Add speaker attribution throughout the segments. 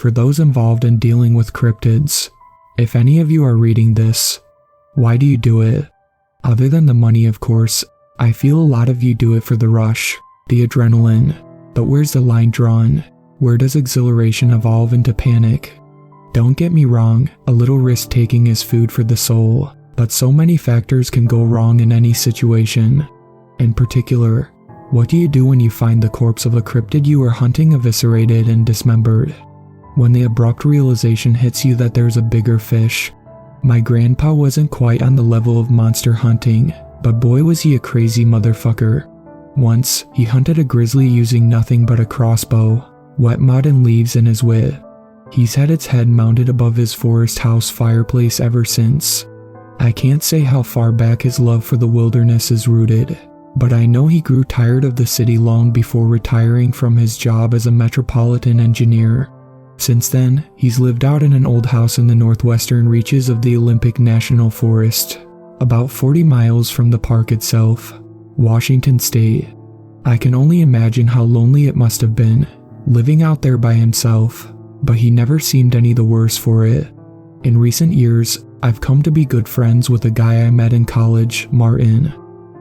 Speaker 1: for those involved in dealing with cryptids. If any of you are reading this, why do you do it? Other than the money, of course, I feel a lot of you do it for the rush, the adrenaline. But where's the line drawn? Where does exhilaration evolve into panic? Don't get me wrong, a little risk-taking is food for the soul, but so many factors can go wrong in any situation. In particular, what do you do when you find the corpse of a cryptid you were hunting eviscerated and dismembered? When the abrupt realization hits you that there's a bigger fish. My grandpa wasn't quite on the level of monster hunting, but boy was he a crazy motherfucker. Once, he hunted a grizzly using nothing but a crossbow, wet mud and leaves in his wit. He's had its head mounted above his forest house fireplace ever since. I can't say how far back his love for the wilderness is rooted, but I know he grew tired of the city long before retiring from his job as a metropolitan engineer. Since then, he's lived out in an old house in the northwestern reaches of the Olympic National Forest, about 40 miles from the park itself, Washington State. I can only imagine how lonely it must have been, living out there by himself, but he never seemed any the worse for it. In recent years, I've come to be good friends with a guy I met in college, Martin.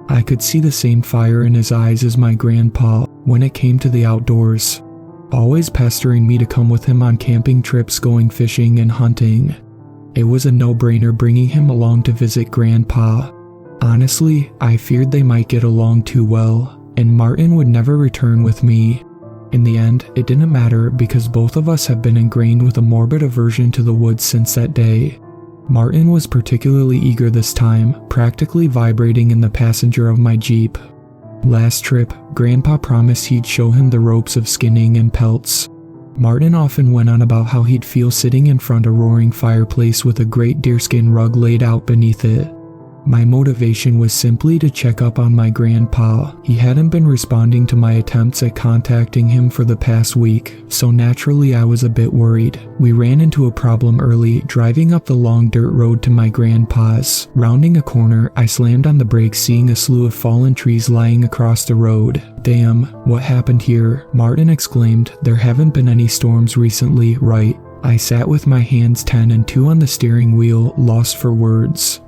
Speaker 1: I could see the same fire in his eyes as my grandpa when it came to the outdoors, always pestering me to come with him on camping trips, going fishing and hunting. It was a no-brainer bringing him along to visit Grandpa. Honestly, I feared they might get along too well, and Martin would never return with me. In the end, it didn't matter because both of us have been ingrained with a morbid aversion to the woods since that day. Martin was particularly eager this time, practically vibrating in the passenger of my Jeep. Last trip, Grandpa promised he'd show him the ropes of skinning and pelts. Martin often went on about how he'd feel sitting in front of a roaring fireplace with a great deerskin rug laid out beneath it. My motivation was simply to check up on my grandpa. He hadn't been responding to my attempts at contacting him for the past week, so naturally I was a bit worried. We ran into a problem early, driving up the long dirt road to my grandpa's. Rounding a corner, I slammed on the brakes, seeing a slew of fallen trees lying across the road. "Damn, what happened here?" Martin exclaimed. "There haven't been any storms recently, right?" I sat with my hands 10 and 2 on the steering wheel, lost for words.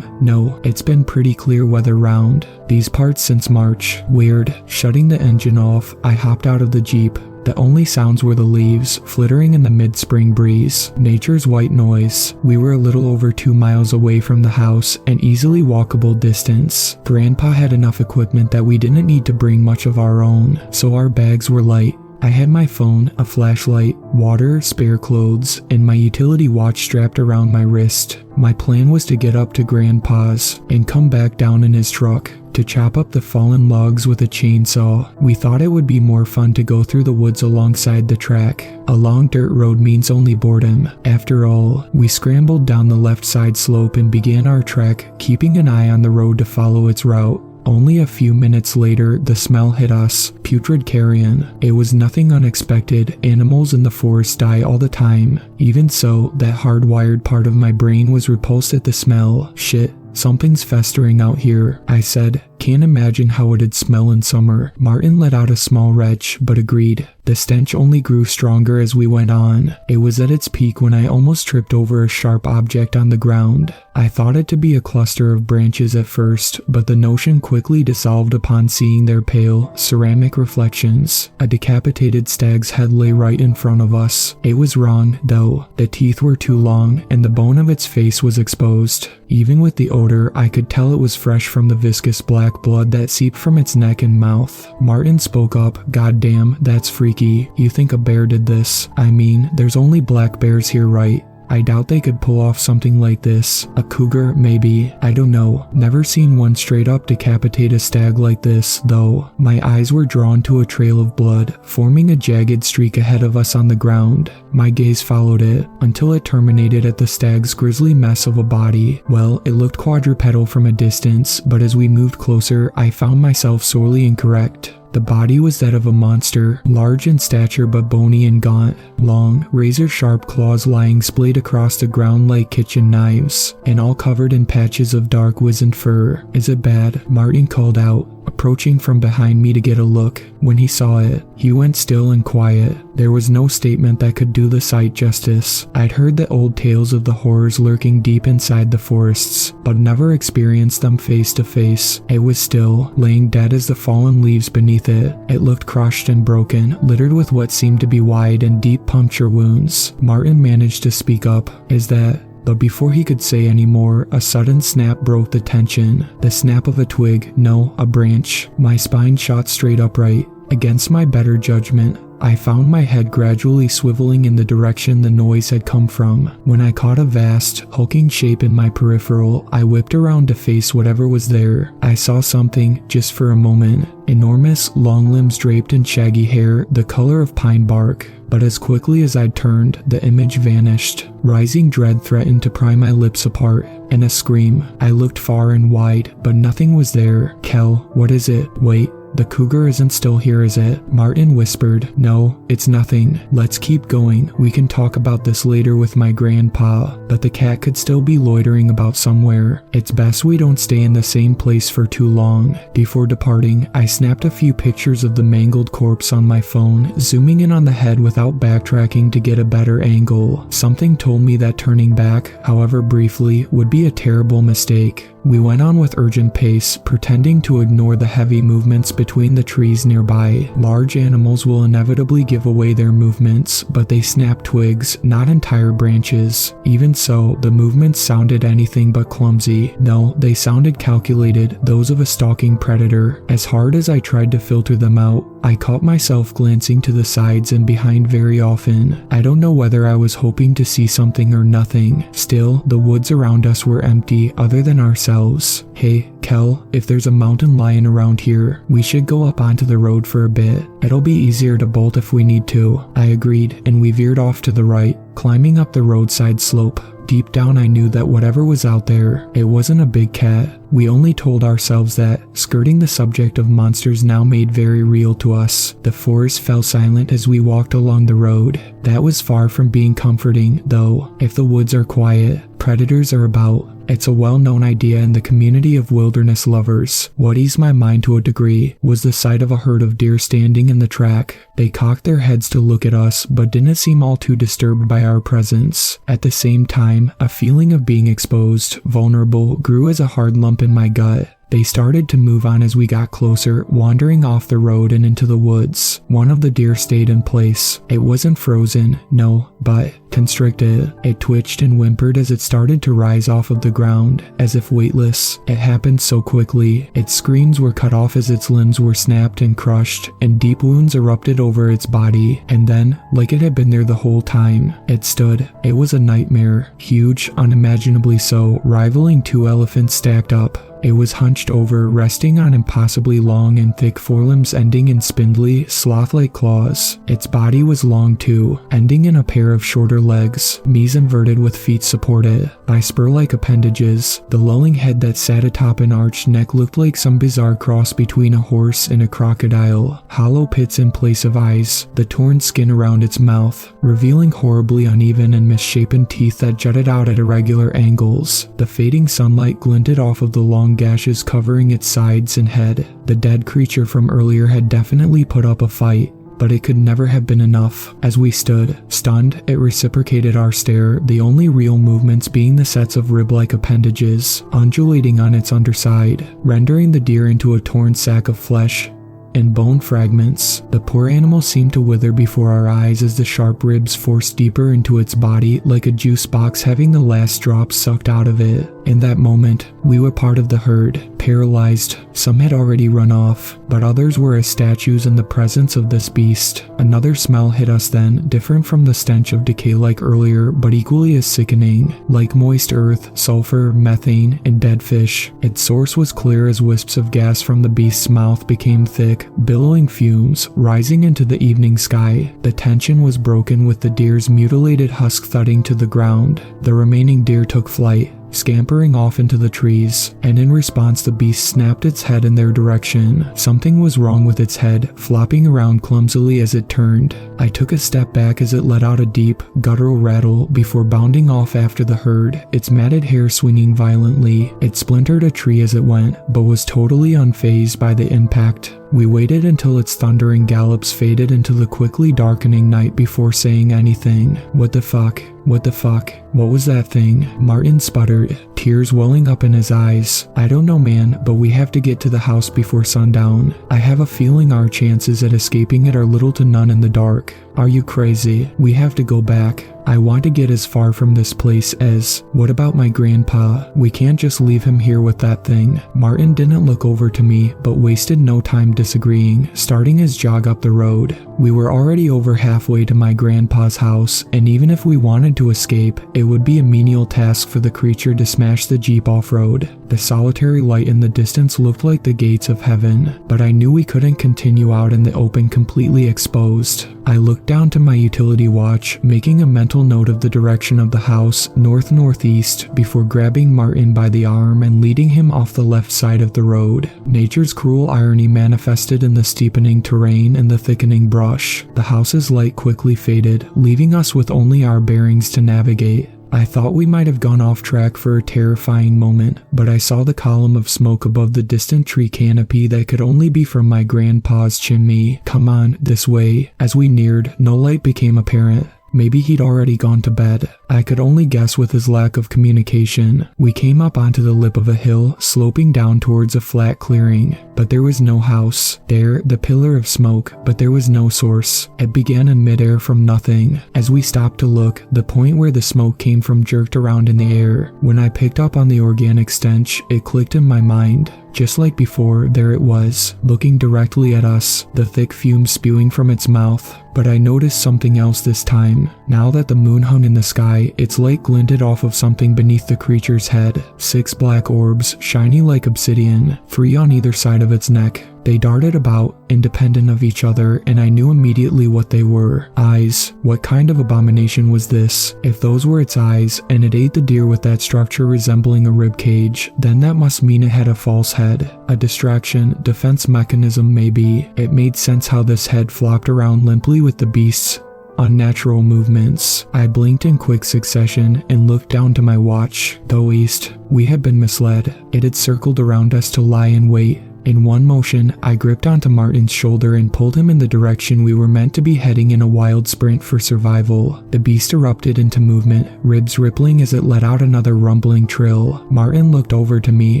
Speaker 1: No, it's been pretty clear weather round these parts since March. Weird. Shutting the engine off, I hopped out of the Jeep. The only sounds were the leaves flittering in the mid-spring breeze, nature's white noise. We were a little over 2 miles away from the house, an easily walkable distance. Grandpa had enough equipment that we didn't need to bring much of our own, so our bags were light. I had my phone, a flashlight, water, spare clothes, and my utility watch strapped around my wrist. My plan was to get up to Grandpa's and come back down in his truck to chop up the fallen logs with a chainsaw. We thought it would be more fun to go through the woods alongside the track. A long dirt road means only boredom. After all, we scrambled down the left side slope and began our trek, keeping an eye on the road to follow its route. Only a few minutes later, the smell hit us. Putrid carrion. It was nothing unexpected. Animals in the forest die all the time. Even so, that hardwired part of my brain was repulsed at the smell. Shit, something's festering out here, I said. Can't imagine how it'd smell in summer. Martin let out a small retch, but agreed. The stench only grew stronger as we went on. It was at its peak when I almost tripped over a sharp object on the ground. I thought it to be a cluster of branches at first, but the notion quickly dissolved upon seeing their pale, ceramic reflections. A decapitated stag's head lay right in front of us. It was wrong, though. The teeth were too long, and the bone of its face was exposed. Even with the odor, I could tell it was fresh from the viscous black blood that seeped from its neck and mouth. Martin spoke up. "Goddamn, that's freaky. You think a bear did this? I mean, there's only black bears here, right? I doubt they could pull off something like this. A cougar, maybe. I don't know. Never seen one straight up decapitate a stag like this, though." My eyes were drawn to a trail of blood, forming a jagged streak ahead of us on the ground. My gaze followed it, until it terminated at the stag's grisly mess of a body. Well, it looked quadrupedal from a distance, but as we moved closer, I found myself sorely incorrect. The body was that of a monster, large in stature but bony and gaunt. Long, razor-sharp claws lying splayed across the ground like kitchen knives, and all covered in patches of dark wizened fur. "Is it bad?" Martin called out. approaching from behind me to get a look. When he saw it, he went still and quiet. There was no statement that could do the sight justice. I'd heard the old tales of the horrors lurking deep inside the forests, but never experienced them face to face. It was still, laying dead as the fallen leaves beneath it. It looked crushed and broken, littered with what seemed to be wide and deep puncture wounds. Martin managed to speak up. "Is that..." But before he could say any more, a sudden snap broke the tension. The snap of a twig, no, a branch. My spine shot straight upright. Against my better judgment, I found my head gradually swiveling in the direction the noise had come from. When I caught a vast, hulking shape in my peripheral, I whipped around to face whatever was there. I saw something, just for a moment. Enormous, long limbs draped in shaggy hair, the color of pine bark. But as quickly as I'd turned, the image vanished. Rising dread threatened to pry my lips apart. In a scream, I looked far and wide, but nothing was there. "Kel, what is it? Wait. The cougar isn't still here, is it?" Martin whispered. "No, it's nothing. Let's keep going. We can talk about this later with my grandpa." But the cat could still be loitering about somewhere. It's best we don't stay in the same place for too long. Before departing, I snapped a few pictures of the mangled corpse on my phone, zooming in on the head without backtracking to get a better angle. Something told me that turning back, however briefly, would be a terrible mistake. We went on with urgent pace, pretending to ignore the heavy movements between the trees nearby. Large animals will inevitably give away their movements, but they snap twigs, not entire branches. Even so, the movements sounded anything but clumsy. No, they sounded calculated, those of a stalking predator. As hard as I tried to filter them out, I caught myself glancing to the sides and behind very often. I don't know whether I was hoping to see something or nothing. Still, the woods around us were empty, other than ourselves. "Hey, Kel, if there's a mountain lion around here, we should go up onto the road for a bit. It'll be easier to bolt if we need to." I agreed, and we veered off to the right, climbing up the roadside slope. Deep down I knew that whatever was out there, it wasn't a big cat. We only told ourselves that, skirting the subject of monsters now made very real to us. The forest fell silent as we walked along the road. That was far from being comforting, though. If the woods are quiet, predators are about. It's a well-known idea in the community of wilderness lovers. What eased my mind to a degree was the sight of a herd of deer standing in the track. They cocked their heads to look at us, but didn't seem all too disturbed by our presence. At the same time, a feeling of being exposed, vulnerable, grew as a hard lump in my gut. They started to move on as we got closer, wandering off the road and into the woods. One of the deer stayed in place. It wasn't frozen, no, but constricted. It twitched and whimpered as it started to rise off of the ground, as if weightless. It happened so quickly. Its screams were cut off as its limbs were snapped and crushed, and deep wounds erupted over its body. And then, like it had been there the whole time, it stood. It was a nightmare. Huge, unimaginably so, rivaling two elephants stacked up. It was hunched over, resting on impossibly long and thick forelimbs ending in spindly, sloth-like claws. Its body was long too, ending in a pair of shorter legs, knees inverted with feet supported by spur-like appendages. The lolling head that sat atop an arched neck looked like some bizarre cross between a horse and a crocodile. Hollow pits in place of eyes, the torn skin around its mouth, revealing horribly uneven and misshapen teeth that jutted out at irregular angles. The fading sunlight glinted off of the long gashes covering its sides and head. The dead creature from earlier had definitely put up a fight, but it could never have been enough. As we stood, stunned, it reciprocated our stare, the only real movements being the sets of rib-like appendages, undulating on its underside, rendering the deer into a torn sack of flesh and bone fragments. The poor animal seemed to wither before our eyes as the sharp ribs forced deeper into its body, like a juice box having the last drop sucked out of it. In that moment, we were part of the herd, paralyzed. Some had already run off, but others were as statues in the presence of this beast. Another smell hit us then, different from the stench of decay like earlier, but equally as sickening. Like moist earth, sulfur, methane, and dead fish. Its source was clear as wisps of gas from the beast's mouth became thick, billowing fumes, rising into the evening sky. The tension was broken with the deer's mutilated husk thudding to the ground. The remaining deer took flight. scampering off into the trees, and in response the beast snapped its head in their direction. Something was wrong with its head, flopping around clumsily as it turned. I took a step back as it let out a deep, guttural rattle before bounding off after the herd, its matted hair swinging violently. It splintered a tree as it went, but was totally unfazed by the impact. We waited until its thundering gallops faded into the quickly darkening night before saying anything. What the fuck? What the fuck? What was that thing? Martin sputtered, tears welling up in his eyes. I don't know, man, but we have to get to the house before sundown. I have a feeling our chances at escaping it are little to none in the dark. Are you crazy? We have to go back. I want to get as far from this place as... What about my grandpa? We can't just leave him here with that thing. Martin didn't look over to me, but wasted no time disagreeing, starting his jog up the road. We were already over halfway to my grandpa's house, and even if we wanted to escape, it would be a menial task for the creature to smash the Jeep off-road. The solitary light in the distance looked like the gates of heaven, but I knew we couldn't continue out in the open completely exposed. I looked down to my utility watch, making a mental note of the direction of the house, north-northeast, before grabbing Martin by the arm and leading him off the left side of the road. Nature's cruel irony manifested in the steepening terrain and the thickening brush. The house's light quickly faded, leaving us with only our bearings to navigate. I thought we might have gone off track for a terrifying moment, but I saw the column of smoke above the distant tree canopy that could only be from my grandpa's chimney. Come on, this way. As we neared, no light became apparent. Maybe he'd already gone to bed. I could only guess with his lack of communication. We came up onto the lip of a hill, sloping down towards a flat clearing, but there was no house. There, the pillar of smoke, but there was no source. It began in midair from nothing. As we stopped to look, the point where the smoke came from jerked around in the air. When I picked up on the organic stench, it clicked in my mind. Just like before, there it was, looking directly at us, the thick fumes spewing from its mouth. But I noticed something else this time. Now that the moon hung in the sky, its light glinted off of something beneath the creature's head. 6 black orbs, shiny like obsidian, 3 on either side of its neck. They darted about, independent of each other, and I knew immediately what they were. Eyes. What kind of abomination was this? If those were its eyes, and it ate the deer with that structure resembling a rib cage, then that must mean it had a false head. A distraction, defense mechanism maybe. It made sense how this head flopped around limply with the beast's unnatural movements. I blinked in quick succession and looked down to my watch. Though east, we had been misled. It had circled around us to lie in wait. In one motion, I gripped onto Martin's shoulder and pulled him in the direction we were meant to be heading in a wild sprint for survival. The beast erupted into movement, ribs rippling as it let out another rumbling trill. Martin looked over to me,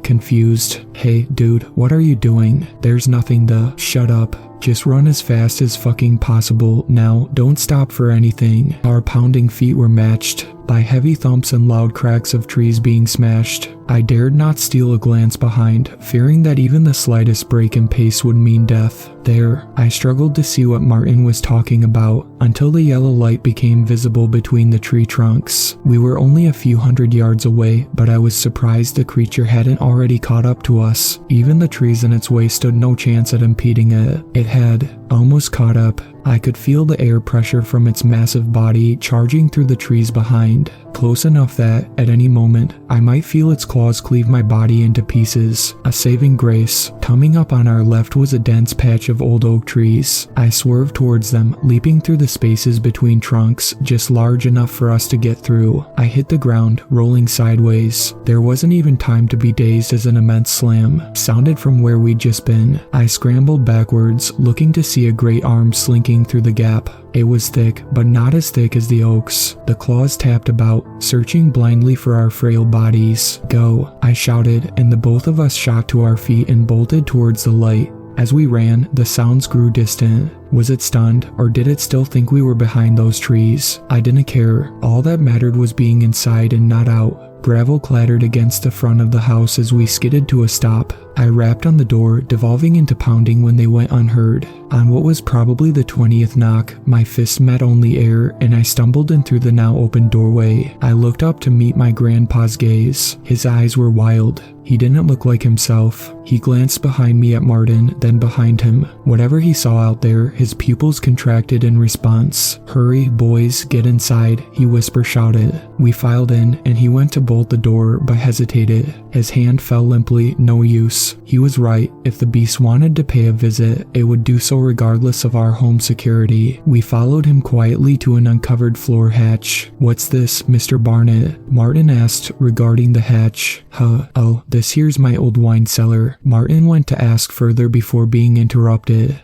Speaker 1: confused. Hey, dude, what are you doing? There's nothing to... Shut up. Just run as fast as fucking possible. Now, don't stop for anything. Our pounding feet were matched by heavy thumps and loud cracks of trees being smashed. I dared not steal a glance behind, fearing that even the slightest break in pace would mean death. There, I struggled to see what Martin was talking about, until the yellow light became visible between the tree trunks. We were only a few hundred yards away, but I was surprised the creature hadn't already caught up to us. Even the trees in its way stood no chance at impeding it. It had almost caught up. I could feel the air pressure from its massive body charging through the trees behind, close enough that, at any moment, I might feel its claws cleave my body into pieces. A saving grace. Coming up on our left was a dense patch of old oak trees. I swerved towards them, leaping through the spaces between trunks, just large enough for us to get through. I hit the ground, rolling sideways. There wasn't even time to be dazed as an immense slam sounded from where we'd just been. I scrambled backwards, looking to see a great arm slinking through the gap. It was thick, but not as thick as the oaks. The claws tapped about, searching blindly for our frail bodies. Go, I shouted, and the both of us shot to our feet and bolted towards the light. As we ran, the sounds grew distant. Was it stunned, or did it still think we were behind those trees? I didn't care. All that mattered was being inside and not out. Gravel clattered against the front of the house as we skidded to a stop. I rapped on the door, devolving into pounding when they went unheard. On what was probably the 20th knock, my fists met only air, and I stumbled in through the now open doorway. I looked up to meet my grandpa's gaze. His eyes were wild. He didn't look like himself. He glanced behind me at Martin, then behind him. Whatever he saw out there, his pupils contracted in response. "Hurry, boys, get inside," he whisper-shouted. We filed in, and he went to bolt the door, but hesitated. His hand fell limply, no use. He was right. If the beast wanted to pay a visit, it would do so regardless of our home security. We followed him quietly to an uncovered floor hatch. "What's this, Mr. Barnett?" Martin asked, regarding the hatch. Oh, this here's my old wine cellar." Martin went to ask further before being interrupted.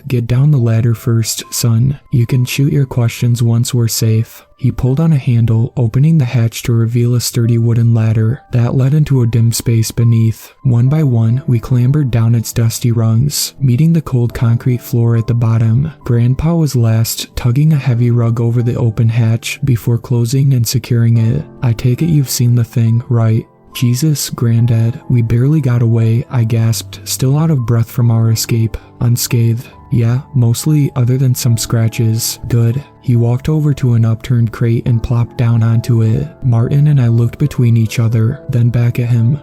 Speaker 1: Get down the ladder first, son. You can shoot your questions once we're safe." He pulled on a handle, opening the hatch to reveal a sturdy wooden ladder that led into a dim space beneath. One by one, we clambered down its dusty rungs, meeting the cold concrete floor at the bottom. Grandpa was last, tugging a heavy rug over the open hatch before closing and securing it. "I take it you've seen the thing, right?" "Jesus, Granddad, we barely got away," I gasped, still out of breath from our escape. "Unscathed." "Yeah, mostly, other than some scratches." "Good." He walked over to an upturned crate and plopped down onto it. Martin and I looked between each other, then back at him.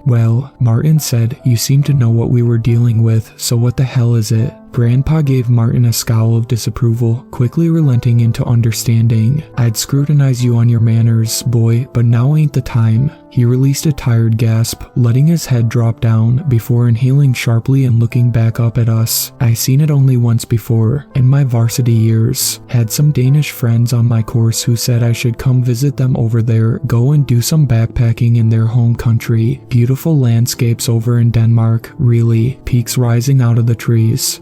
Speaker 1: Well," Martin said, "you seem to know what we were dealing with, so what the hell is it?" Grandpa gave Martin a scowl of disapproval, quickly relenting into understanding. "I'd scrutinize you on your manners, boy, but now ain't the time." He released a tired gasp, letting his head drop down before inhaling sharply and looking back up at us. I seen it only once before, in my varsity years. Had some Danish friends on my course who said I should come visit them over there, go and do some backpacking in their home country. Beautiful landscapes over in Denmark, really. Peaks rising out of the trees.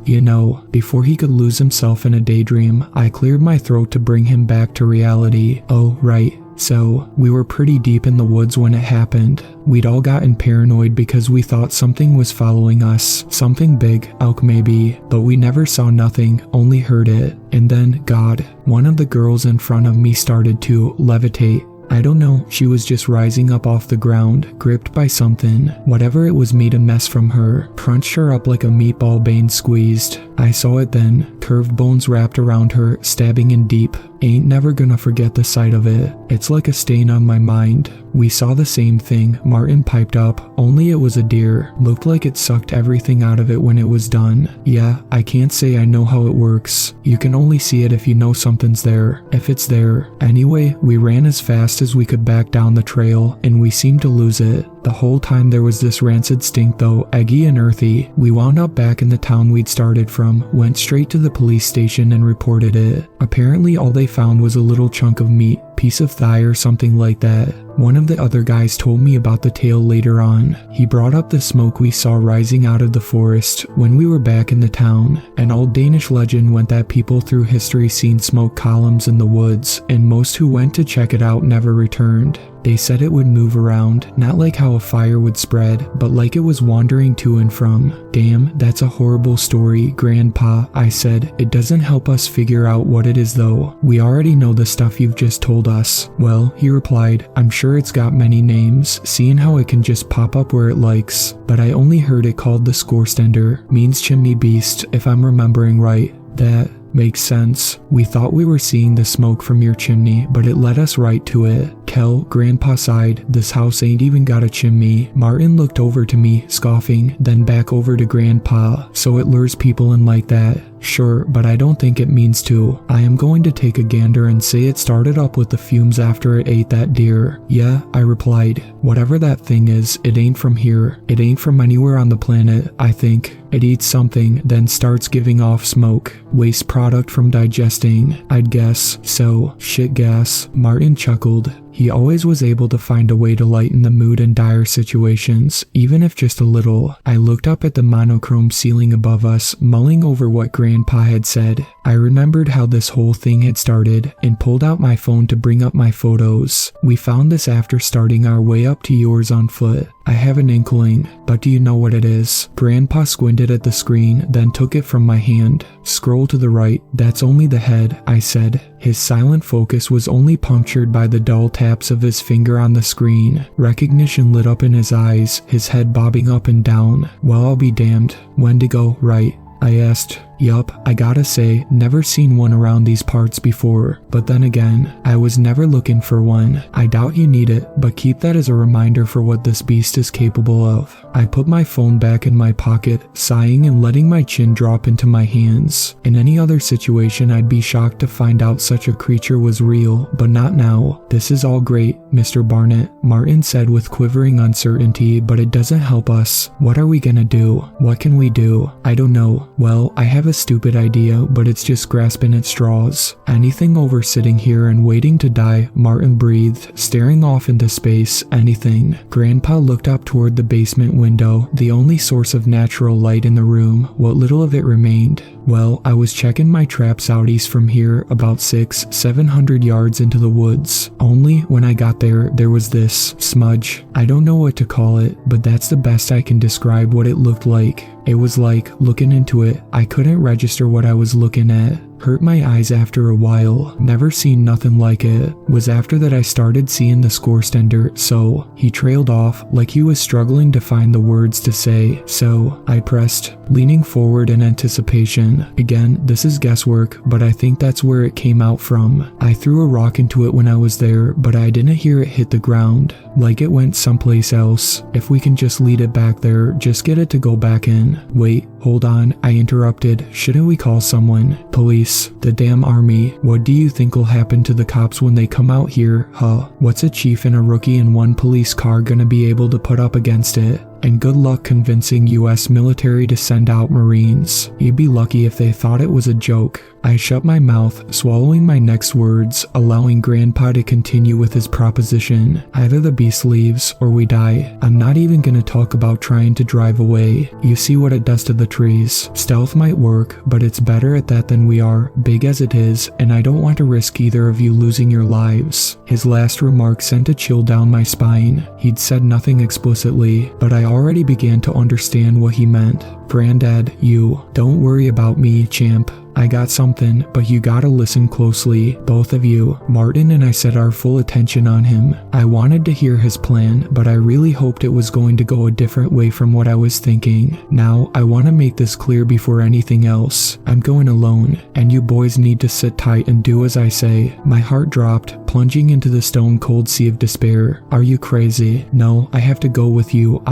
Speaker 1: Before he could lose himself in a daydream, I cleared my throat to bring him back to reality. "Oh, right. So, we were pretty deep in the woods when it happened. We'd all gotten paranoid because we thought something was following us. Something big, elk maybe, but we never saw nothing, only heard it. And then, God, one of the girls in front of me started to levitate. I don't know, she was just rising up off the ground, gripped by something. Whatever it was made a mess from her, crunched her up like a meatball being squeezed. I saw it then, curved bones wrapped around her, stabbing in deep. Ain't never gonna forget the sight of it. It's like a stain on my mind." "We saw the same thing," Martin piped up, "only it was a deer. Looked like it sucked everything out of it when it was done. Yeah, I can't say I know how it works. You can only see it if you know something's there, if it's there. Anyway, we ran as fast as we could back down the trail, and we seemed to lose it. The whole time there was this rancid stink though, eggy and earthy. We wound up back in the town we'd started from, went straight to the police station and reported it. Apparently all they found was a little chunk of meat, piece of thigh or something like that. One of the other guys told me about the tale later on. He brought up the smoke we saw rising out of the forest when we were back in the town. An old Danish legend went that people through history seen smoke columns in the woods, and most who went to check it out never returned. They said it would move around, not like how a fire would spread, but like it was wandering to and from. "Damn, that's a horrible story, Grandpa," I said. "It doesn't help us figure out what it is though. We already know the stuff you've just told us." "Well," he replied, "I'm sure it's got many names, seeing how it can just pop up where it likes. But I only heard it called the Skorstender, means chimney beast, if I'm remembering right." "That makes sense. We thought we were seeing the smoke from your chimney, but it led us right to it." "Kel," Grandpa sighed, "this house ain't even got a chimney." Martin looked over to me, scoffing, then back over to Grandpa. "So it lures people in like that?" "Sure, but I don't think it means to. I am going to take a gander and say it started up with the fumes after it ate that deer." "Yeah," I replied. "Whatever that thing is, it ain't from here. It ain't from anywhere on the planet, I think. It eats something, then starts giving off smoke. Waste product from digesting, I'd guess. So, shit gas." Martin chuckled. He always was able to find a way to lighten the mood in dire situations, even if just a little. I looked up at the monochrome ceiling above us, mulling over what Grandpa had said. I remembered how this whole thing had started, and pulled out my phone to bring up my photos. "We found this after starting our way up to yours on foot. I have an inkling, but do you know what it is?" Grandpa squinted at the screen, then took it from my hand. "Scroll to the right, that's only the head," I said. His silent focus was only punctured by the dull taps of his finger on the screen. Recognition lit up in his eyes, his head bobbing up and down. Well, I'll be damned. Wendigo, right? I asked. Yup, I gotta say, never seen one around these parts before, but then again, I was never looking for one. I doubt you need it, but keep that as a reminder for what this beast is capable of. I put my phone back in my pocket, sighing and letting my chin drop into my hands. In any other situation, I'd be shocked to find out such a creature was real, but not now. This is all great, Mr. Barnett, Martin said with quivering uncertainty, but it doesn't help us. What are we gonna do? What can we do? I don't know. Well, I have a stupid idea, but it's just grasping at straws. Anything over sitting here and waiting to die, Martin breathed, staring off into space. Anything. Grandpa looked up toward the basement window, the only source of natural light in the room, what little of it remained. Well, I was checking my traps out east from here, about 600-700 yards into the woods. Only when I got there was this smudge. I don't know what to call it, but that's the best I can describe what it looked like. It was like, looking into it, I couldn't register what I was looking at. Hurt my eyes after a while, never seen nothing like it. Was after that I started seeing the scorestender, so he trailed off like he was struggling to find the words to say. So I pressed, leaning forward in anticipation. Again, this is guesswork, but I think that's where it came out from. I threw a rock into it when I was there, but I didn't hear it hit the ground. Like it went someplace else. If we can just lead it back there, just get it to go back in. Wait, hold on, I interrupted. Shouldn't we call someone? Police. The damn army. What do you think will happen to the cops when they come out here, huh? What's a chief and a rookie in one police car gonna be able to put up against it? And good luck convincing US military to send out Marines. You'd be lucky if they thought it was a joke. I shut my mouth, swallowing my next words, allowing Grandpa to continue with his proposition. Either the beast leaves, or we die. I'm not even gonna talk about trying to drive away. You see what it does to the trees. Stealth might work, but it's better at that than we are, big as it is, and I don't want to risk either of you losing your lives. His last remark sent a chill down my spine. He'd said nothing explicitly, but I already began to understand what he meant. Granddad, you, don't worry about me, champ. I got something, but you gotta listen closely, both of you. Martin and I set our full attention on him. I wanted to hear his plan, but I really hoped it was going to go a different way from what I was thinking. Now, I want to make this clear before anything else. I'm going alone, and you boys need to sit tight and do as I say. My heart dropped, plunging into the stone-cold sea of despair. Are you crazy? No, I have to go with you.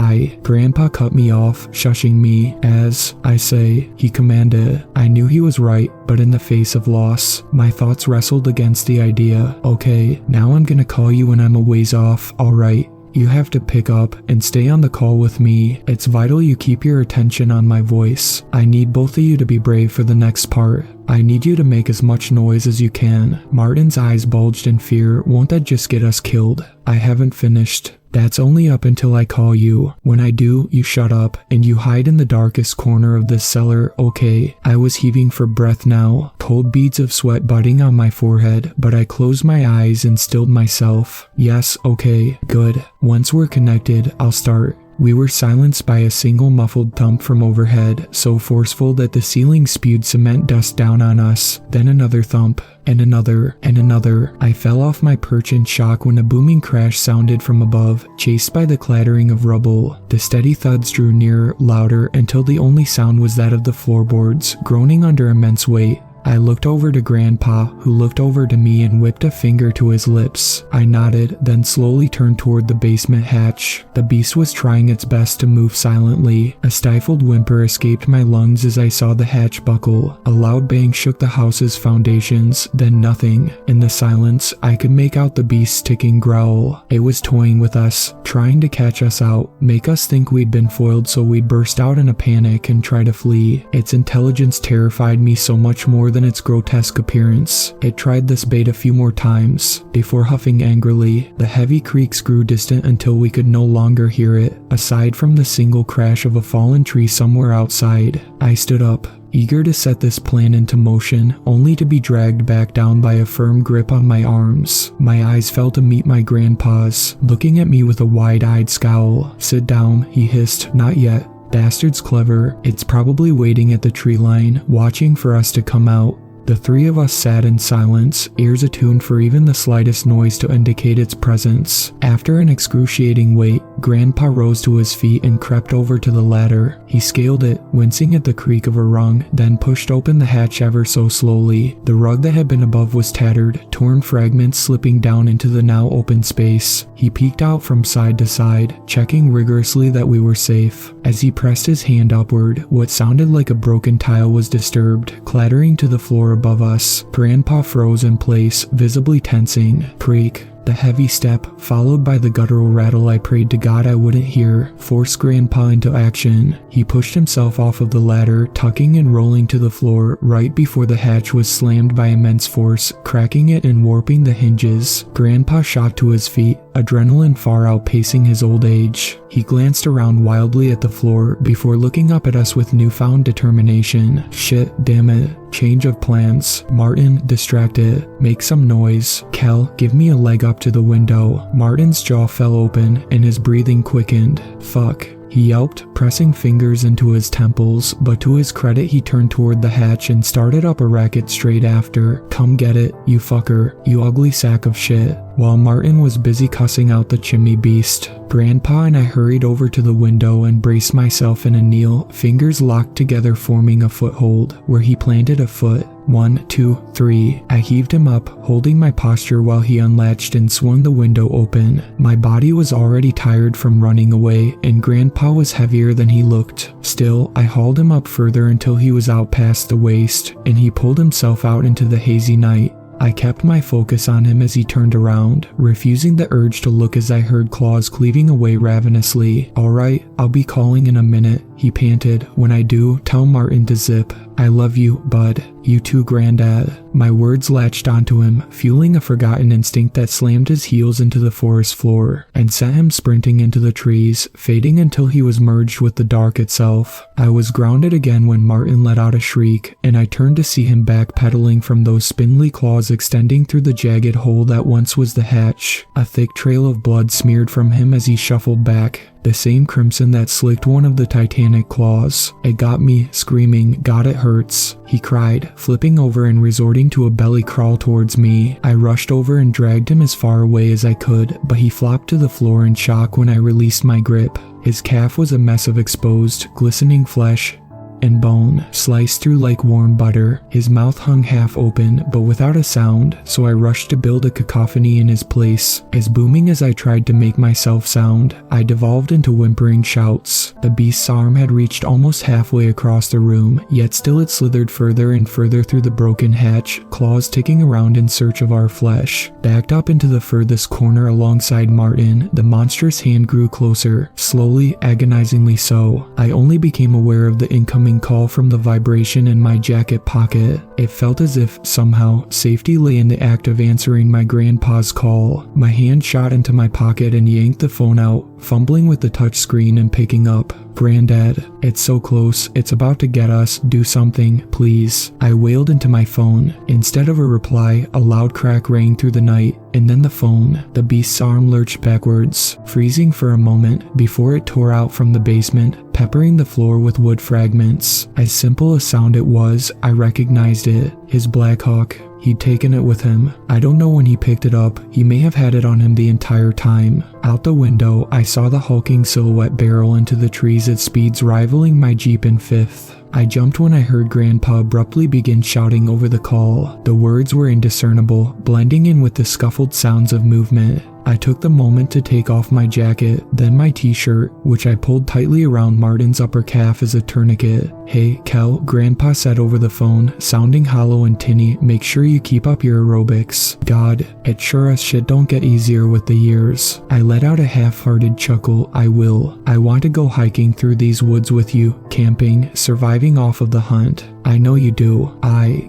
Speaker 1: Grandpa cut me off, shushing me. As I say, he commanded. I knew he was right, but in the face of loss, my thoughts wrestled against the idea. Okay, now I'm gonna call you when I'm a ways off, alright? You have to pick up and stay on the call with me. It's vital you keep your attention on my voice. I need both of you to be brave for the next part. I need you to make as much noise as you can. Martin's eyes bulged in fear. Won't that just get us killed? I haven't finished. That's only up until I call you. When I do, you shut up, and you hide in the darkest corner of this cellar, okay? I was heaving for breath now, cold beads of sweat budding on my forehead, but I closed my eyes and stilled myself. Yes, okay, good. Once we're connected, I'll start. We were silenced by a single muffled thump from overhead, so forceful that the ceiling spewed cement dust down on us. Then another thump, and another, and another. I fell off my perch in shock when a booming crash sounded from above, chased by the clattering of rubble. The steady thuds drew nearer, louder, until the only sound was that of the floorboards, groaning under immense weight. I looked over to Grandpa, who looked over to me and whipped a finger to his lips. I nodded, then slowly turned toward the basement hatch. The beast was trying its best to move silently. A stifled whimper escaped my lungs as I saw the hatch buckle. A loud bang shook the house's foundations, then nothing. In the silence, I could make out the beast's ticking growl. It was toying with us, trying to catch us out, make us think we'd been foiled so we'd burst out in a panic and try to flee. Its intelligence terrified me so much more than its grotesque appearance. It tried this bait a few more times, before huffing angrily. The heavy creaks grew distant until we could no longer hear it, aside from the single crash of a fallen tree somewhere outside. I stood up, eager to set this plan into motion, only to be dragged back down by a firm grip on my arms. My eyes fell to meet my grandpa's, looking at me with a wide-eyed scowl. Sit down, he hissed. Not yet. Bastard's clever. It's probably waiting at the tree line, watching for us to come out. The three of us sat in silence, ears attuned for even the slightest noise to indicate its presence. After an excruciating wait, Grandpa rose to his feet and crept over to the ladder. He scaled it, wincing at the creak of a rung, then pushed open the hatch ever so slowly. The rug that had been above was tattered, torn fragments slipping down into the now open space. He peeked out from side to side, checking rigorously that we were safe. As he pressed his hand upward, what sounded like a broken tile was disturbed, clattering to the floor above us. Grandpa froze in place, visibly tensing. Creak. The heavy step, followed by the guttural rattle I prayed to God I wouldn't hear, forced Grandpa into action. He pushed himself off of the ladder, tucking and rolling to the floor right before the hatch was slammed by immense force, cracking it and warping the hinges. Grandpa shot to his feet, adrenaline far outpacing his old age. He glanced around wildly at the floor before looking up at us with newfound determination. Shit, damn it. Change of plans. Martin, distract it. Make some noise. Kel, give me a leg up to the window. Martin's jaw fell open and his breathing quickened. Fuck. He yelped, pressing fingers into his temples, but to his credit he turned toward the hatch and started up a racket straight after. Come get it, you fucker, you ugly sack of shit. While Martin was busy cussing out the chimney beast, Grandpa and I hurried over to the window and braced myself in a kneel, fingers locked together forming a foothold, where he planted a foot. 1, 2, 3. I heaved him up, holding my posture while he unlatched and swung the window open. My body was already tired from running away, and Grandpa was heavier than he looked. Still, I hauled him up further until he was out past the waist, and he pulled himself out into the hazy night. I kept my focus on him as he turned around, refusing the urge to look as I heard claws cleaving away ravenously. Alright, I'll be calling in a minute, he panted. When I do, tell Martin to zip. I love you, bud. You too, Granddad. My words latched onto him, fueling a forgotten instinct that slammed his heels into the forest floor and sent him sprinting into the trees, fading until he was merged with the dark itself. I was grounded again when Martin let out a shriek, and I turned to see him backpedaling from those spindly claws extending through the jagged hole that once was the hatch. A thick trail of blood smeared from him as he shuffled back. The same crimson that slicked one of the titanic claws. It got me, screaming, God, it hurts, he cried, flipping over and resorting to a belly crawl towards me. I rushed over and dragged him as far away as I could, but he flopped to the floor in shock when I released my grip. His calf was a mess of exposed, glistening flesh and bone, sliced through like warm butter. His mouth hung half open, but without a sound, so I rushed to build a cacophony in his place. As booming as I tried to make myself sound, I devolved into whimpering shouts. The beast's arm had reached almost halfway across the room, yet still it slithered further and further through the broken hatch, claws ticking around in search of our flesh. Backed up into the furthest corner alongside Martin, the monstrous hand grew closer, slowly, agonizingly so. I only became aware of the incoming call from the vibration in my jacket pocket. It felt as if, somehow, safety lay in the act of answering my grandpa's call. My hand shot into my pocket and yanked the phone out, fumbling with the touch screen and picking up. Granddad, it's so close, it's about to get us, do something, please. I wailed into my phone. Instead of a reply, a loud crack rang through the night, and then the phone. The beast's arm lurched backwards, freezing for a moment before it tore out from the basement, peppering the floor with wood fragments. As simple a sound it was, I recognized it. His Black Hawk. He'd taken it with him. I don't know when he picked it up. He may have had it on him the entire time. Out the window, I saw the hulking silhouette barrel into the trees at speeds rivaling my Jeep in fifth. I jumped when I heard Grandpa abruptly begin shouting over the call. The words were indiscernible, blending in with the scuffled sounds of movement. I took the moment to take off my jacket, then my t-shirt, which I pulled tightly around Martin's upper calf as a tourniquet. Hey, Kel, Grandpa said over the phone, sounding hollow and tinny, make sure you keep up your aerobics. God, it sure as shit don't get easier with the years. I let out a half-hearted chuckle. I will. I want to go hiking through these woods with you, camping, surviving off of the hunt. I know you do.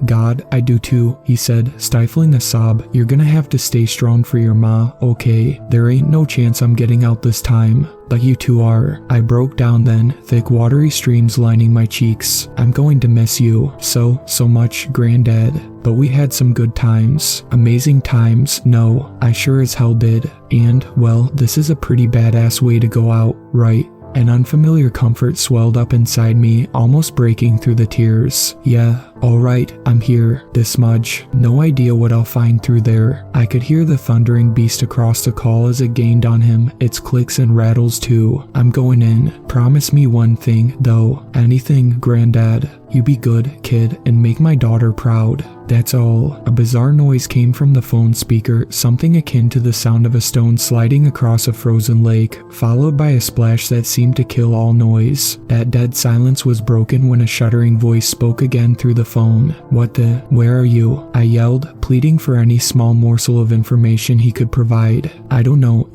Speaker 1: God, I do too, he said, stifling a sob. You're gonna have to stay strong for your ma, okay? There ain't no chance I'm getting out this time. But you two are. I broke down then, thick watery streams lining my cheeks. I'm going to miss you so much, Granddad. But we had some good times. Amazing times, no, I sure as hell did. And, well, this is a pretty badass way to go out, right? An unfamiliar comfort swelled up inside me, almost breaking through the tears. Yeah, Alright, I'm here. This much. No idea what I'll find through there. I could hear the thundering beast across the call as it gained on him. Its clicks and rattles too. I'm going in. Promise me one thing, though. Anything, Granddad. You be good, kid, and make my daughter proud. That's all. A bizarre noise came from the phone speaker, something akin to the sound of a stone sliding across a frozen lake, followed by a splash that seemed to kill all noise. That dead silence was broken when a shuddering voice spoke again through the phone. What the? Where are you? I yelled, pleading for any small morsel of information he could provide. I don't know,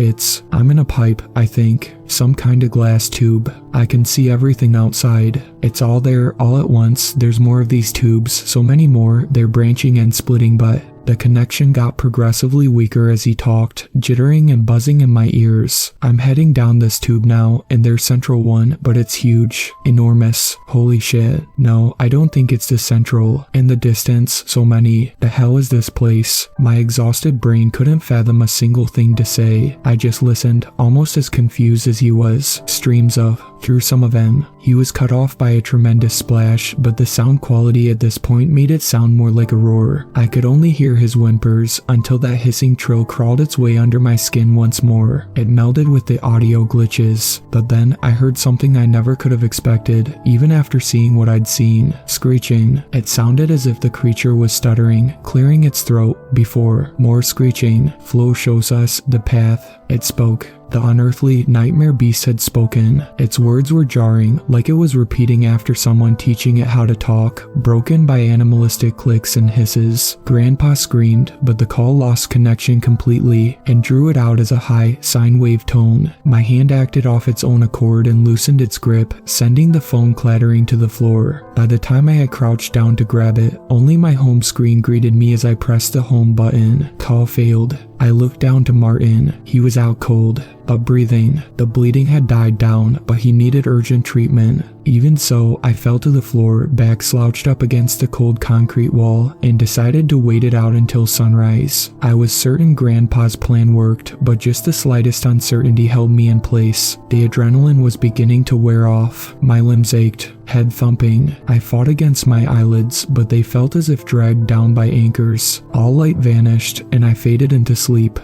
Speaker 1: I'm in a pipe, I think. Some kind of glass tube. I can see everything outside. It's all there, all at once. There's more of these tubes, so many more. They're branching and splitting, but the connection got progressively weaker as he talked, jittering and buzzing in my ears. I'm heading down this tube now, and there's central one, but it's huge. Enormous. Holy shit. No, I don't think it's the central. In the distance, so many. The hell is this place? My exhausted brain couldn't fathom a single thing to say. I just listened, almost as confused as he was. Streams of. Through some of them. He was cut off by a tremendous splash, but the sound quality at this point made it sound more like a roar. I could only hear his whimpers until that hissing trill crawled its way under my skin once more. It melded with the audio glitches, but then I heard something I never could have expected, even after seeing what I'd seen. Screeching. It sounded as if the creature was stuttering, clearing its throat before. More screeching. Flo shows us the path. It spoke. The unearthly nightmare beast had spoken. Its words were jarring, like it was repeating after someone teaching it how to talk, broken by animalistic clicks and hisses. Grandpa screamed, but the call lost connection completely and drew it out as a high sine wave tone. My hand acted off its own accord and loosened its grip, sending the phone clattering to the floor. By the time I had crouched down to grab it, only my home screen greeted me as I pressed the home button. Call failed. I looked down to Martin. He was out cold, but breathing. The bleeding had died down, but he needed urgent treatment. Even so, I fell to the floor, back slouched up against the cold concrete wall, and decided to wait it out until sunrise. I was certain Grandpa's plan worked, but just the slightest uncertainty held me in place. The adrenaline was beginning to wear off. My limbs ached. Head thumping. I fought against my eyelids, but they felt as if dragged down by anchors. All light vanished, and I faded into sleep.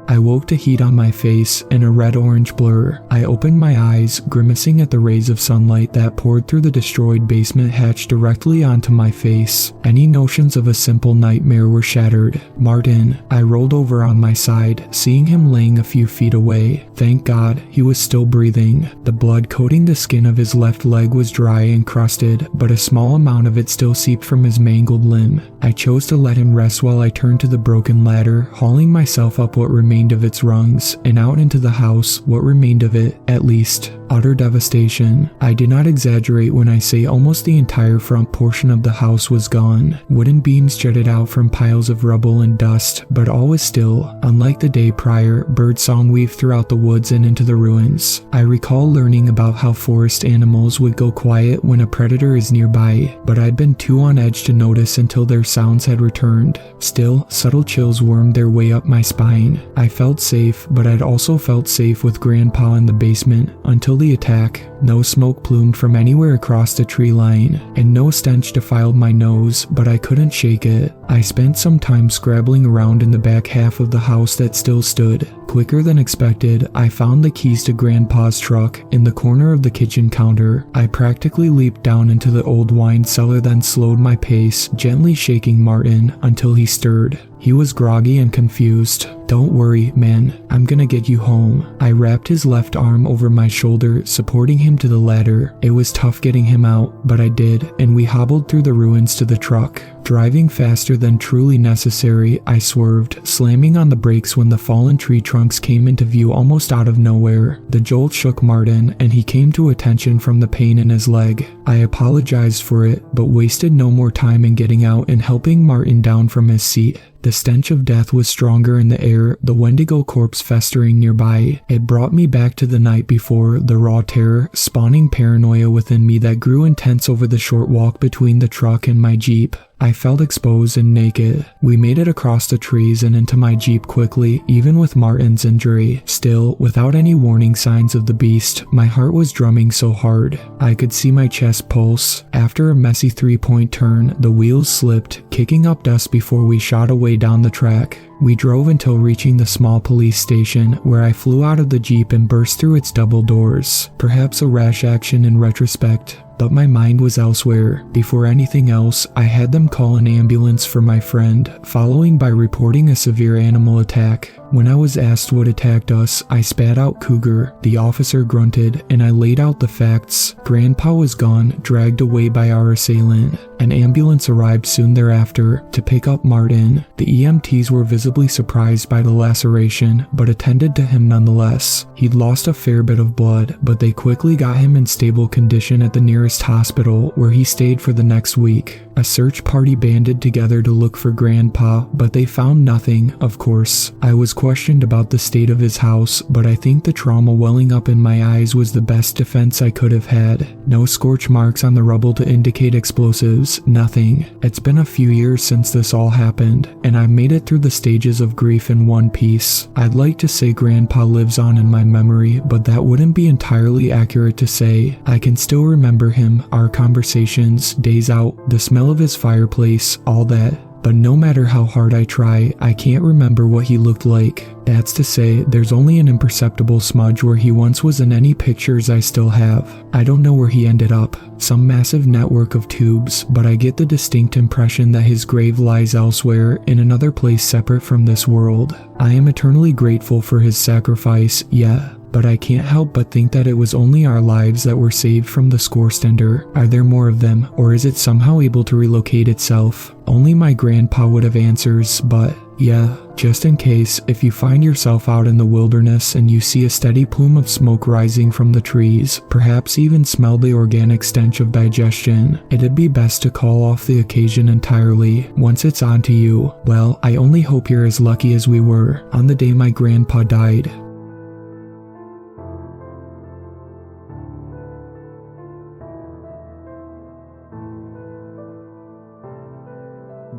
Speaker 1: I woke to heat on my face and a red-orange blur. I opened my eyes, grimacing at the rays of sunlight that poured through the destroyed basement hatch directly onto my face. Any notions of a simple nightmare were shattered. Martin. I rolled over on my side, seeing him laying a few feet away. Thank God, he was still breathing. The blood coating the skin of his left leg was dry and crusted, but a small amount of it still seeped from his mangled limb. I chose to let him rest while I turned to the broken ladder, hauling myself up what remained of its rungs, and out into the house, what remained of it, at least. Utter devastation. I do not exaggerate when I say almost the entire front portion of the house was gone. Wooden beams jutted out from piles of rubble and dust, but all was still. Unlike the day prior, birdsong weaved throughout the woods and into the ruins. I recall learning about how forest animals would go quiet when a predator is nearby, but I'd been too on edge to notice until their sounds had returned. Still, subtle chills wormed their way up my spine. I felt safe, but I'd also felt safe with Grandpa in the basement until the attack. No smoke plumed from anywhere across the tree line, and no stench defiled my nose, but I couldn't shake it. I spent some time scrabbling around in the back half of the house that still stood. Quicker than expected, I found the keys to Grandpa's truck in the corner of the kitchen counter. I practically leaped down into the old wine cellar, then slowed my pace, gently shaking Martin until he stirred. He was groggy and confused. Don't worry, man. I'm gonna get you home. I wrapped his left arm over my shoulder, supporting him to the ladder. It was tough getting him out, but I did, and we hobbled through the ruins to the truck. Driving faster than truly necessary, I swerved, slamming on the brakes when the fallen tree trunks came into view almost out of nowhere. The jolt shook Martin, and he came to attention from the pain in his leg. I apologized for it, but wasted no more time in getting out and helping Martin down from his seat. The stench of death was stronger in the air, the Wendigo corpse festering nearby. It brought me back to the night before, the raw terror, spawning paranoia within me that grew intense over the short walk between the truck and my Jeep. I felt exposed and naked. We made it across the trees and into my Jeep quickly, even with Martin's injury. Still, without any warning signs of the beast, my heart was drumming so hard. I could see my chest pulse. After a messy 3-point turn, the wheels slipped, kicking up dust before we shot away down the track. We drove until reaching the small police station, where I flew out of the Jeep and burst through its double doors. Perhaps a rash action in retrospect, but my mind was elsewhere. Before anything else, I had them call an ambulance for my friend, following by reporting a severe animal attack. When I was asked what attacked us, I spat out cougar. The officer grunted, and I laid out the facts. Grandpa was gone, dragged away by our assailant. An ambulance arrived soon thereafter to pick up Martin. The EMTs were visibly surprised by the laceration, but attended to him nonetheless. He'd lost a fair bit of blood, but they quickly got him in stable condition at the nearest hospital, where he stayed for the next week. A search party banded together to look for Grandpa, but they found nothing, of course. I was questioned about the state of his house, but I think the trauma welling up in my eyes was the best defense I could have had. No scorch marks on the rubble to indicate explosives, nothing. It's been a few years since this all happened, and I've made it through the stages of grief in one piece. I'd like to say Grandpa lives on in my memory, but that wouldn't be entirely accurate to say. I can still remember him, our conversations, days out, the smell of his fireplace, all that. But no matter how hard I try, I can't remember what he looked like. That's to say, there's only an imperceptible smudge where he once was in any pictures I still have. I don't know where he ended up, some massive network of tubes, but I get the distinct impression that his grave lies elsewhere, in another place separate from this world. I am eternally grateful for his sacrifice, yeah. But I can't help but think that it was only our lives that were saved from the scorestender. Are there more of them, or is it somehow able to relocate itself? Only my grandpa would have answers, but yeah, just in case, if you find yourself out in the wilderness and you see a steady plume of smoke rising from the trees, perhaps even smell the organic stench of digestion, it'd be best to call off the occasion entirely. Once it's onto you, well, I only hope you're as lucky as we were on the day my grandpa died.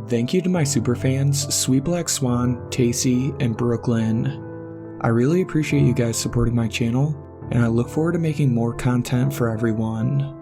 Speaker 1: Thank you to my superfans, Sweet Black Swan, Tacey, and Brooklyn. I really appreciate you guys supporting my channel, and I look forward to making more content for everyone.